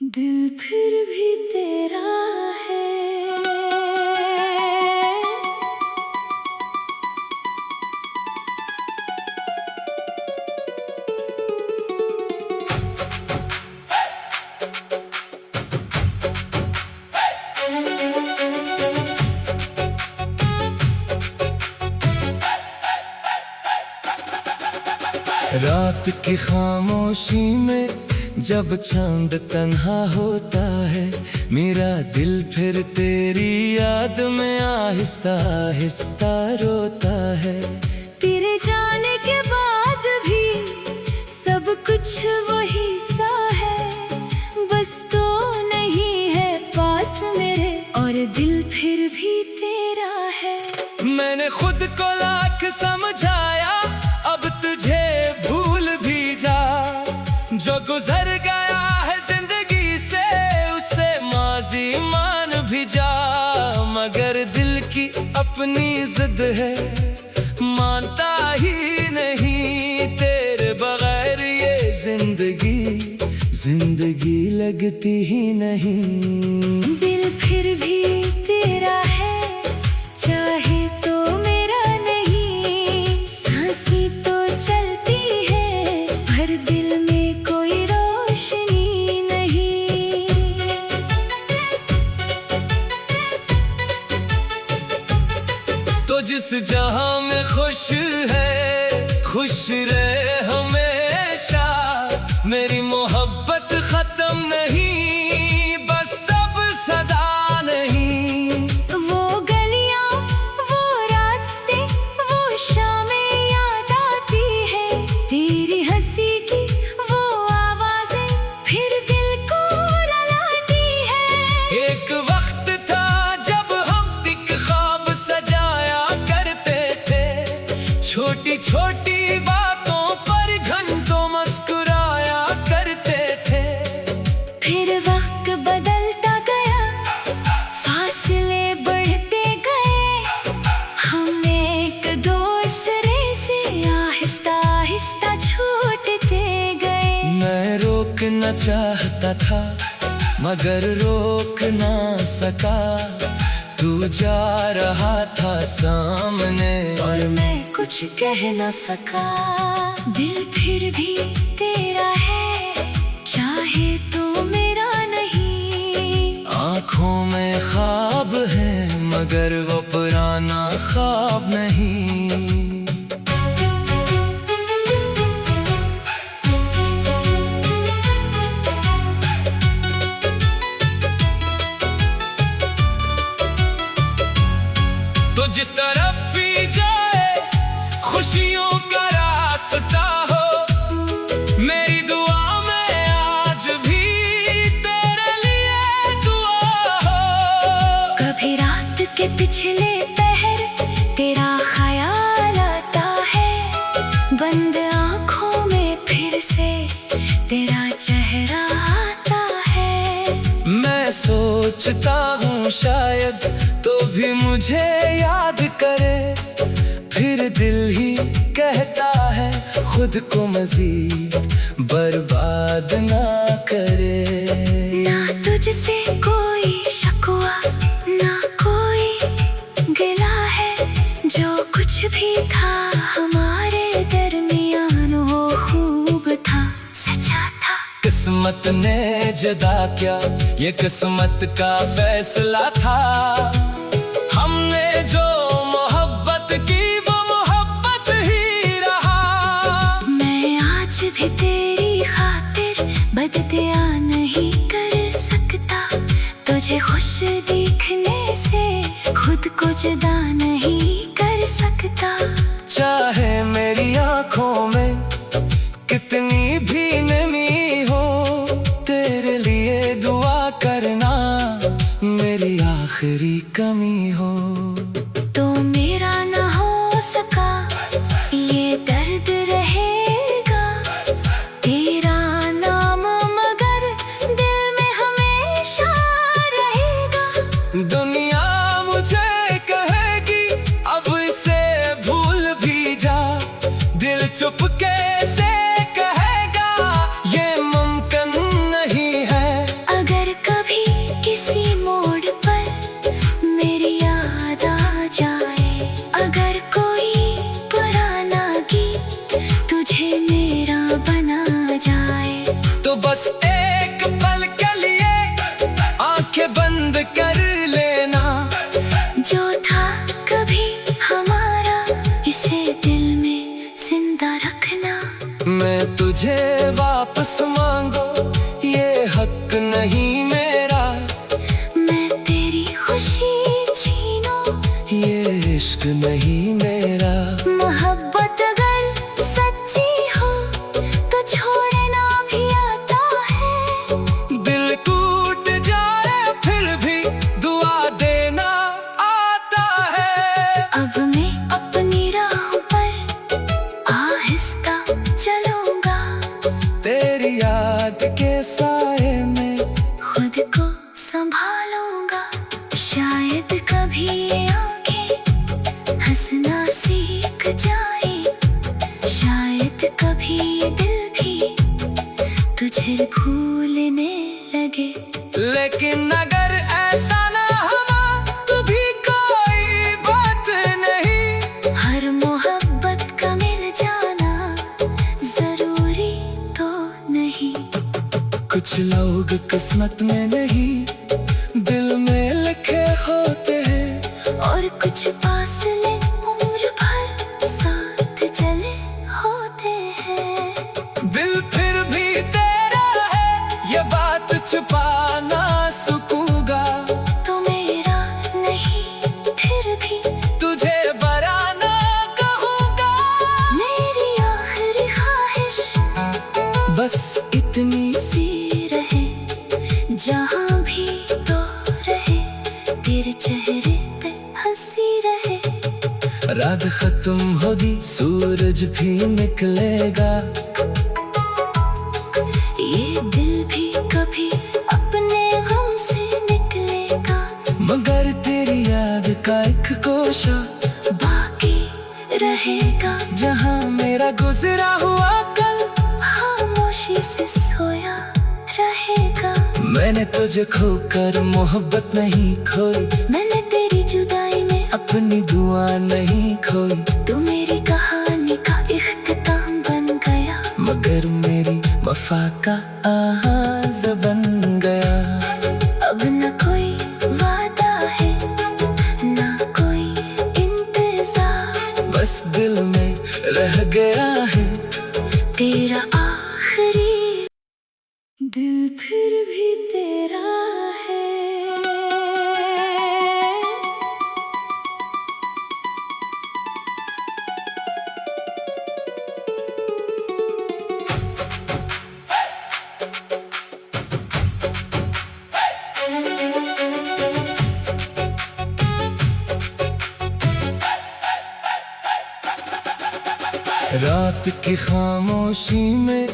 दिल फिर भी तेरा है। रात की खामोशी में जब चांद तन्हा होता है, मेरा दिल फिर तेरी याद में आहिस्ता आहिस्ता रोता है। तेरे जाने के बाद भी सब कुछ वही सा है, बस तो नहीं है पास मेरे, और दिल फिर भी तेरा है। मैंने खुद को लाख समझाया, अब तुझे भूल भी जा। जो गुजर गया है जिंदगी से, उसे माजी मान भी जा। मगर दिल की अपनी जिद है, मानता ही नहीं। तेरे बगैर ये जिंदगी लगती ही नहीं। दिल फिर भी तेरा है, चाहे तो मेरा नहीं। सांसें तो चलती है, पर दिल में कोई रोशनी नहीं। तो जिस जहां में खुश है, खुश रहे हमेशा। मेरी मोहब्बत खत्म नहीं, बस अब सदा नहीं। वो गलियां, वो रास्ते, वो शामें याद आती है। तेरी हंसी की वो आवाजें फिर दिल को रुलाती है। एक वक्त था जब हम एक ख्वाब सजाया करते थे, छोटी छोटी बातों पर घंटों मुस्कुराया करते थे। फिर वक्त बदलता गया, फासले बढ़ते गए। हम एक दूसरे से आहिस्ता आहिस्ता छूटते गए। मैं रोकना चाहता था, मगर रोक ना सका। तू जा रहा था सामने, और मैं कुछ कह न सका। दिल फिर भी तेरा है, चाहे तो मेरा नहीं। आँखों में ख्वाब है, मगर वो पुराना ख्वाब नहीं। तो जिस तरफ भी जाए खुशियों का रास्ता हो, मेरी दुआ में आज भी तेरे लिए दुआ हो। कभी रात के पिछले पहर तेरा ख्याल आता है, बंद आँखों में फिर से तेरा चेहरा आता है। मैं सोचता हूँ शायद तो भी मुझे याद करे, फिर दिल ही कहता है खुद को मजीद बर्बाद ना करे। ना तुझसे कोई शकवा, ना कोई गिला है। जो कुछ भी था हमारे दरमियान, वो खूब था, सच्चा था। किस्मत ने जुदा क्या, ये किस्मत का फैसला था। हमने जो मोहब्बत की, वो मोहब्बत ही रहा। मैं आज भी तेरी खातिर बददिया नहीं कर सकता। तुझे खुश दिखने से खुद को जुदा नहीं कर सकता। चाहे मेरी आँखों में कितनी भी नमी हो, तेरे लिए दुआ करना मेरी आखिरी कमी हो। तो मेरा ना हो सका ये दर्द रहेगा, तेरा नाम मगर दिल में हमेशा रहेगा। दुनिया मुझे कहेगी अब इसे भूल भी जा, दिल चुपके से कहेगा ये मुमकिन नहीं है। एक पल के लिए आंखें बंद कर लेना। जो था कभी हमारा इसे दिल में जिंदा रखना। मैं तुझे वापस मांगो ये हक नहीं मेरा। मैं तेरी खुशी छीनूं ये इश्क नहीं मेरा। मोहब्बत अगर सच्ची हो तो छोड़ना भी आता है। दिल टूट जाए फिर भी दुआ देना आता है। अब मैं अपनी राहों पर आहिस्ता चलूंगा। तेरी याद के साए में खुद को संभालूंगा। शायद कभी ये आंखें हंसना सीख जाए। शायद कभी ये दिल भी तुझे भूलने लगे। लेकिन अगर ऐसा ना हुआ तो भी कोई बात नहीं। हर मोहब्बत का मिल जाना जरूरी तो नहीं। कुछ लोग किस्मत में नहीं दिल में लिखे होते हैं। और कुछ फासले उम्र भर साथ चले होते हैं। दिल फिर भी तेरा है ये बात छुपा ना सकूंगा। तो मेरा नहीं फिर भी तुझे बरा ना कहूंगा। मेरी आखिरी ख्वाहिश बस इतनी सी रहे। जहाँ भी तो रहे तेरे चेहरे पे हंसी रहे। रात खत्म होगी सूरज भी निकलेगा। ये दिल भी कभी अपने गम से निकलेगा। मगर तेरी याद का एक गोशा बाकी रहेगा। जहाँ मेरा गुजरा हुआ कल खामोशी से सोया रहेगा। मैंने तुझे खोकर मोहब्बत नहीं खोई। मैंने तेरी जुदाई में अपनी दुआ नहीं खोई। तू मेरी कहानी का इख्तिताम बन गया। मगर मेरी वफा का आगाज बन गया। अब न कोई वादा है ना कोई इंतजार। बस दिल में रह गया है तेरा आखिरी दिल फिर भी तेरा है। रात की खामोशी में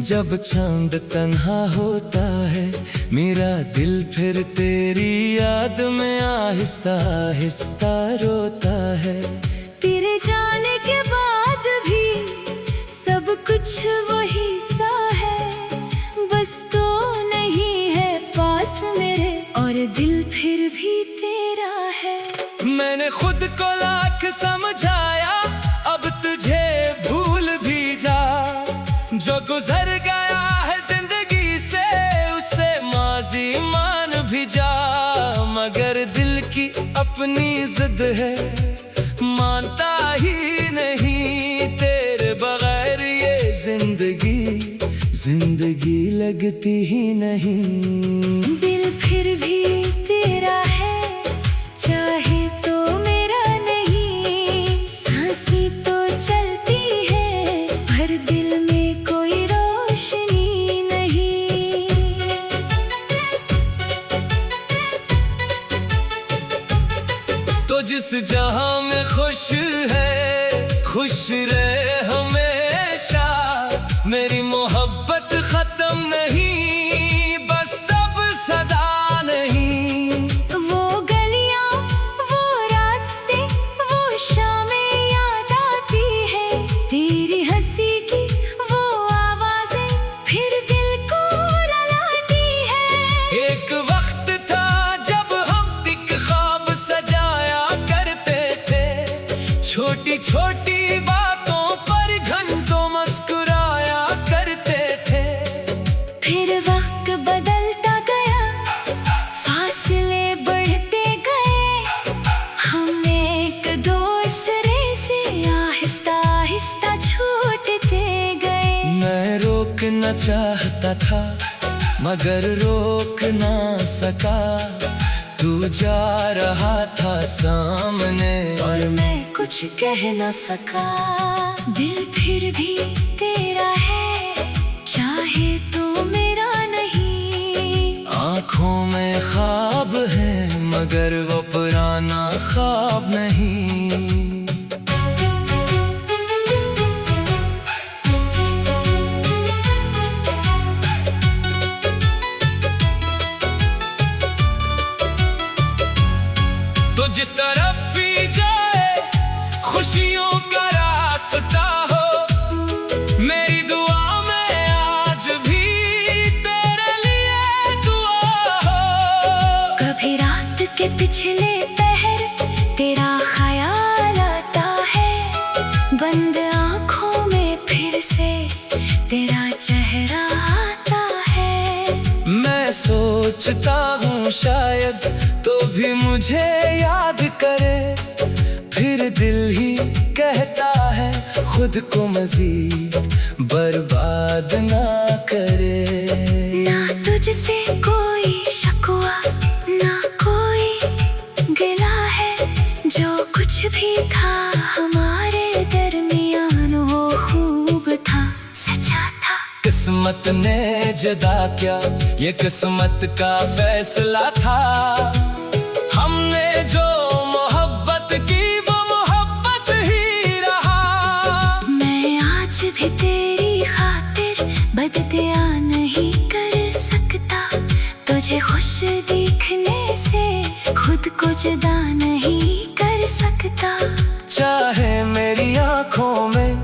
जब चांद तन्हा होता है। मेरा दिल फिर तेरी याद में आहिस्ता आहिस्ता रोता है। तेरे जाने के बाद भी सब कुछ वही सा है। बस तो नहीं है पास मेरे और दिल फिर भी तेरा है। मैंने खुद को लाख समझाया अब तुझे भूल भी जा। जो गुजर गया है जिंदगी से उसे माजी मान भी जा। मगर दिल की अपनी जिद है मानता ही नहीं। तेरे बगैर ये जिंदगी लगती ही नहीं। दिल फिर भी तेरा है चाहे तो मेरा नहीं। सांसें तो चलती है पर दिल में कोई रोशनी नहीं। तो जिस जहां में खुश है खुश रहे हमेशा। मेरी मोहब्बत खत्म नहीं बस अब सदा नहीं। वो गलियां वो रास्ते वो शामें याद आती है। तेरी हंसी की वो आवाजें फिर दिल को रुलाती है। एक वक्त था जब हम एक ख्वाब सजाया करते थे। छोटी छोटी बातों पर घंटों मुस्कुराया करते वक्त बदलता गया, फासले बढ़ते गए, हम एक दूसरे से आहिस्ता आहिस्ता छूटते गए। मैं रोकना चाहता था मगर रोक ना सका, तू जा रहा था सामने और मैं कुछ कह न सका। दिल फिर भी तेरा है, चाहे तो मेरा नहीं। आँखों में ख्वाब है मगर वो पुराना ख्वाब नहीं। तो जिस तरफ भी जाए खुशियों का रास्ता हो, मेरी दुआ में आज भी तेरे लिए दुआ हो। कभी रात के पिछले पहर तेरा ख्याल आता है, बंद आँखों में फिर से तेरा चेहरा आता है। मैं सोचता हूँ शायद तो भी मुझे याद करे, फिर दिल ही कहता है खुद को मजीद बर्बाद ना करे। ना तुझसे कोई शकवा ना कोई गिला है, जो कुछ भी था हमारे दरमियान वो खूब था, सच्चा था। किस्मत ने जुदा क्या, ये किस्मत का फैसला था। हमने जो मोहब्बत की वो मोहब्बत ही रहा। मैं आज भी तेरी खातिर बददिया नहीं कर सकता, तुझे खुश दिखने से खुद को जुदा नहीं कर सकता। चाहे मेरी आँखों में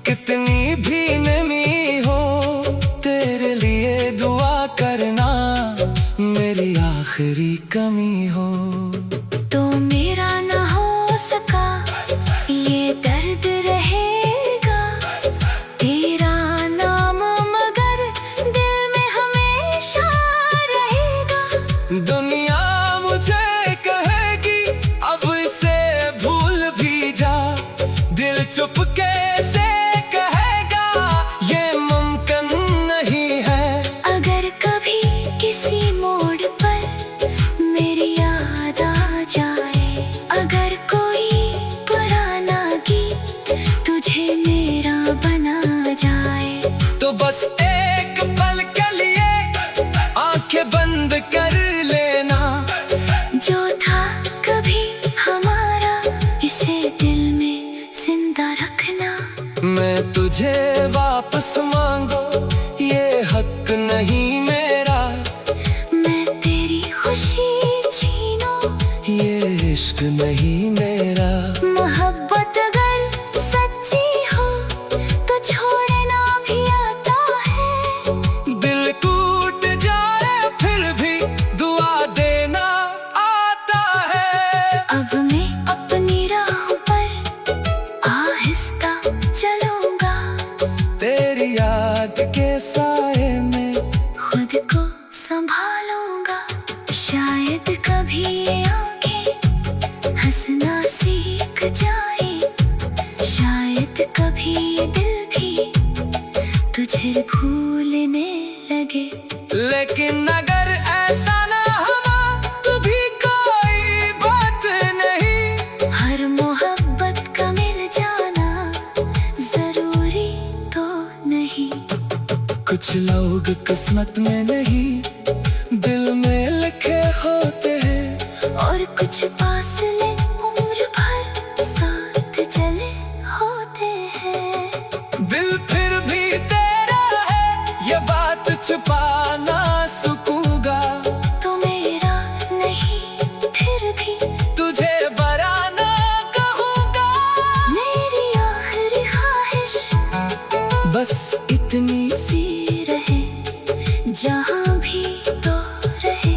कितनी भी नमी हो, तेरे लिए दुआ करना मेरी आखिरी कमी हो। तो मेरा ना हो सका ये दर्द रहेगा, तेरा नाम मगर दिल में हमेशा रहेगा। दुनिया मुझे कहेगी अब इसे भूल भी जा, दिल चुपके से कहेगा ये मुमकिन नहीं है। अगर कभी किसी मोड़ पर मेरी याद आ जाए, अगर कोई पुराना गीत तुझे मेरा बना जाए, तो बस एक पल के लिए आंखें बंद कर लेना। जो था कभी हमारा इसे दिल में जिंदा रखना। मैं तुझे वापस मांगो ये हक नहीं मेरा, मैं तेरी खुशी छीनूं ये इश्क नहीं मेरा। मोहब्बत अगर सच्ची हो तो छोड़ना भी आता है। दिल टूट जाए फिर भी दुआ देना आता है। अब मैं अपनी राह पर आहिस्ता चलूंगा, तेरी याद के साए में खुद को संभालूंगा। शायद कभी ये आंखें हंसना सीख जाए, शायद कभी ये दिल भी तुझे भूलने लगे। लेकिन अगर ऐसा ना हुआ तो भी कोई बात नहीं। हर मोहब्बत का मिल जाना जरूरी तो नहीं। कुछ लोग किस्मत में नहीं दिल में लिखे होते हैं, और कुछ फासले उम्र भर साथ चले होते हैं। दिल फिर भी तेरा है ये बात छुपा ना सकूंगा। तो मेरा नहीं फिर भी तुझे बरा ना कहूंगा। मेरी आखिरी ख्वाहिश बस इतनी सी रहे, जहाँ भी तो रहे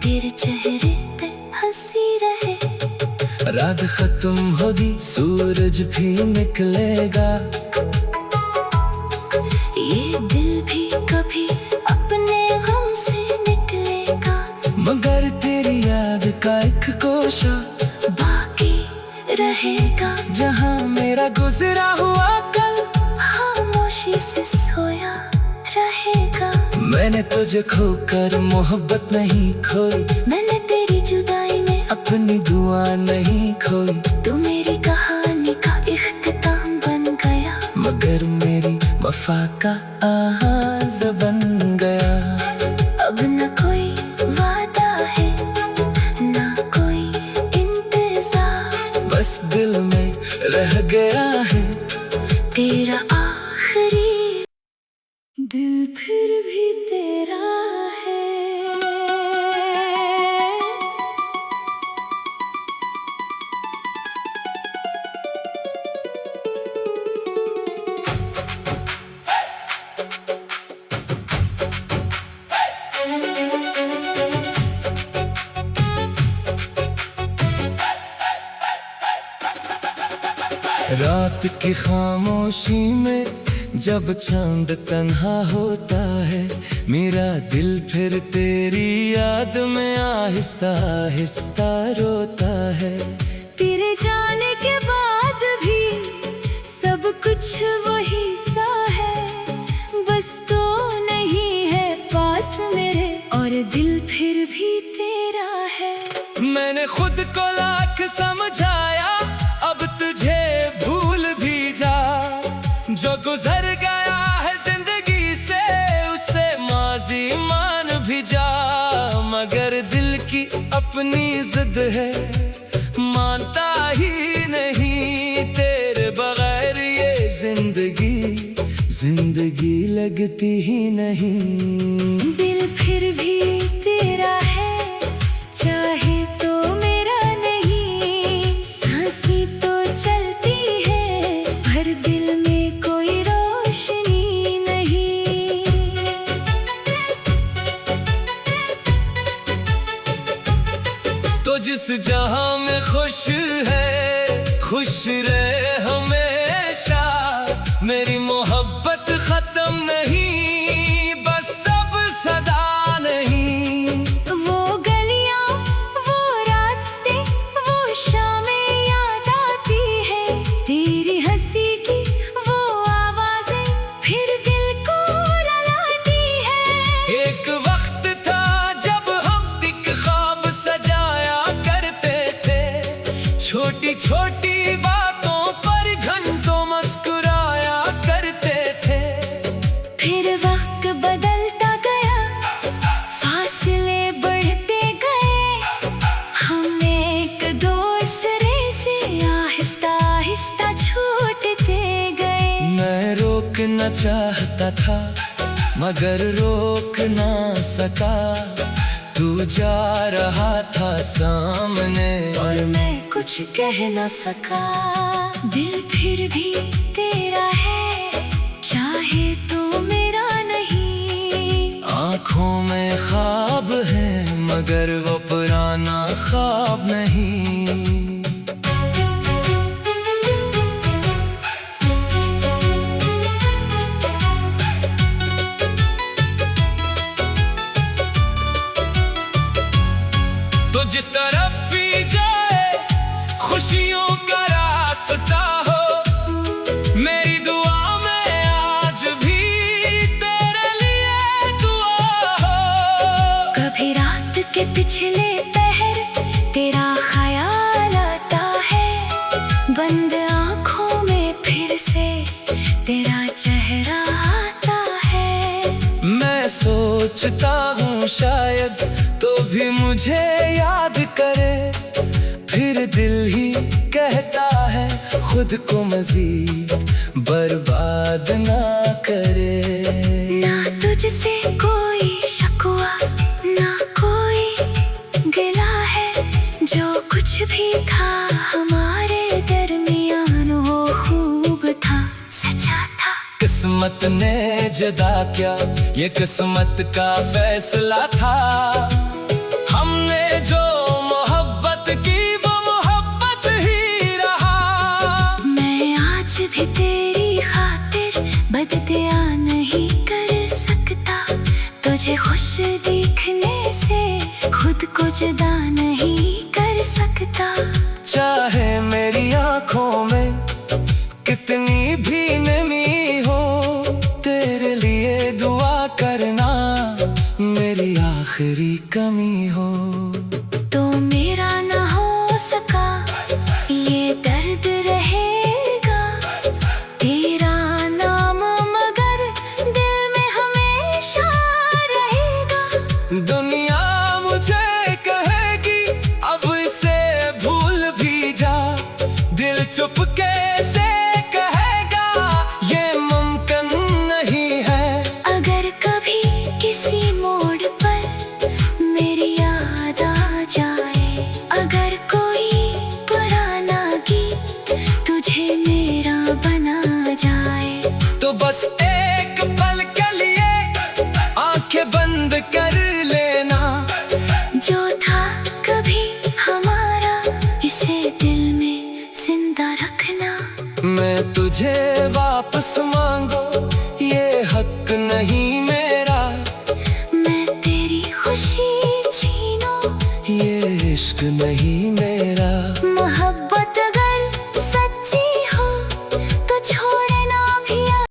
तेरे चेहरे पे हंसी रहे। रात खत्म होगी सूरज भी निकलेगा, ये दिल भी कभी अपना तमाशा बाकी रहेगा। जहाँ मेरा गुजरा हुआ कल खामोशी से सोया रहेगा। मैंने तुझे खोकर मोहब्बत नहीं खोई, मैंने तेरी जुदाई में अपनी दुआ नहीं खोई। तू मेरी कहानी का इख्तिताम बन गया, मगर मेरी वफा का आगाज़ बन गया। अब न कोई वादा है ना कोई इंतजार, बस दिल में रह गया है तेरा आखिरी दिल फिर भी तेरा है। रात की खामोशी में जब चांद तन्हा होता है, मेरा दिल फिर तेरी याद में आहिस्ता आहिस्ता रोता है। तेरे जाने के बाद भी सब कुछ वही सा है, बस तो नहीं है पास मेरे और दिल फिर भी तेरा है। मैंने खुद को लाख समझाया, अब तुझे भूल भी जा। जो गुजर गया है जिंदगी से उसे माजी मान भी जा। मगर दिल की अपनी जिद है, मानता ही नहीं। तेरे बगैर ये जिंदगी लगती ही नहीं। दिल फिर भी तेरा है, चाहे तो मेरा नहीं। सांसें तो चलती है पर दिल में कोई रोशनी नहीं। तो जिस जहां में खुश है, खुश रहे हमेशा। मेरी मोहब्बत खत्म नहीं, बस अब सदा नहीं। वो गलियां, वो रास्ते, वो शामें याद आती है। तेरी हंसी की वो आवाजें फिर दिल को रुलाती है। एक वक्त था जब हम एक ख्वाब सजाया करते थे, छोटी छोटी बातों पर घंटों मुस्कुराया करते थे। फिर वक्त बदलता गया, फासले बढ़ते गए। हम एक दूसरे से आहिस्ता आहिस्ता छूटते गए। मैं रोकना चाहता था मगर रोक ना सका। तू जा रहा था सामने और मैं कुछ कह न सका। दिल फिर भी तेरा है, चाहे तो मेरा नहीं। आँखों में ख्वाब है मगर वो पुराना ख्वाब नहीं। तो जिस तरफ भी जाए खुशियों का रास्ता हो, मेरी दुआ में आज भी तेरे लिए दुआ हो। कभी रात के पिछले पहर तेरा ख्याल आता है। बंद आँखों में फिर से तेरा चेहरा आता है। मैं सोचता हूँ शायद तो भी मुझे याद करे। फिर दिल ही कहता है खुद को मजीद बर्बाद ना करे। ना तुझसे कोई शकवा ना कोई गिला है। जो कुछ भी था हमारे दरमियान वो खूब था, सच्चा था। किस्मत ने जुदा क्या, ये किस्मत का फैसला था। हमने जो मोहब्बत की वो मोहब्बत ही रहा। मैं आज भी तेरी खातिर बददिया नहीं कर सकता। तुझे खुश देखने से खुद को जुदा नहीं कर कर सकता। चाहे मेरी आंखों में कितनी भी नमी हो, तेरे लिए दुआ करना मेरी आखिरी कमी हो। तो मेरा न हो सका ये दर्द रहेगा, तेरा नाम मगर दिल में हमेशा रहेगा। दुनिया मुझे कहेगी अब इसे भूल भी जा, दिल चुपके से कहेगा ये मुमकिन नहीं है। अगर कभी किसी मोड़ पर मेरी याद आ जाए, अगर कोई पुराना गीत तुझे मेरा बना जाए, तो बस एक पल के लिए आंखें बंद कर लेना। जो था कभी हमारा इसे दिल में जिंदा रखना। मैं तुझे वापस मांगो ये हक नहीं मेरा, मैं तेरी खुशी छीनूं ये इश्क नहीं